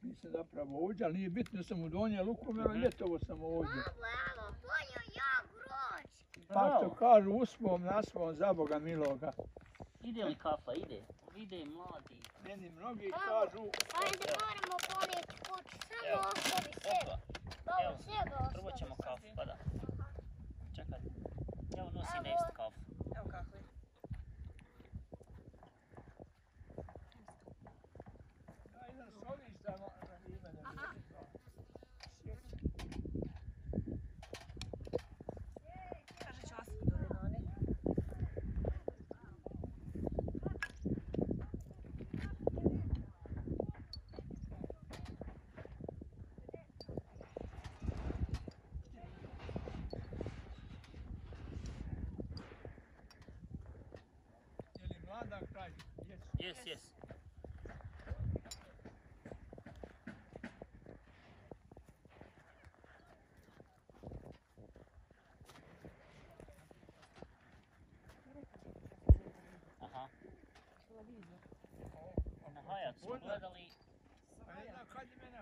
Nisam zapravo ovdje, ali nije bitno, sam u Donje Lukomero, ljetovo sam ovdje. Babo, evo, ponio ja groć. Pa što kažu, uspom na svom, za Boga miloga. Ide li kafa, ide? Ide mladi. Meni mnogi kažu... Ajde, moramo ponijeti kući, samo ostavi sebe. Babo, sebe ostavi. Prvo ćemo kafu, pa da. Čekaj. Evo nosi nešto kafu. Evo kako je. Ja jedan soliš da ime ne Kaže će vas do Renane. Je li mlada kraj? Jes. Aha. Na Hajac smo gledali. A jedna kad je mene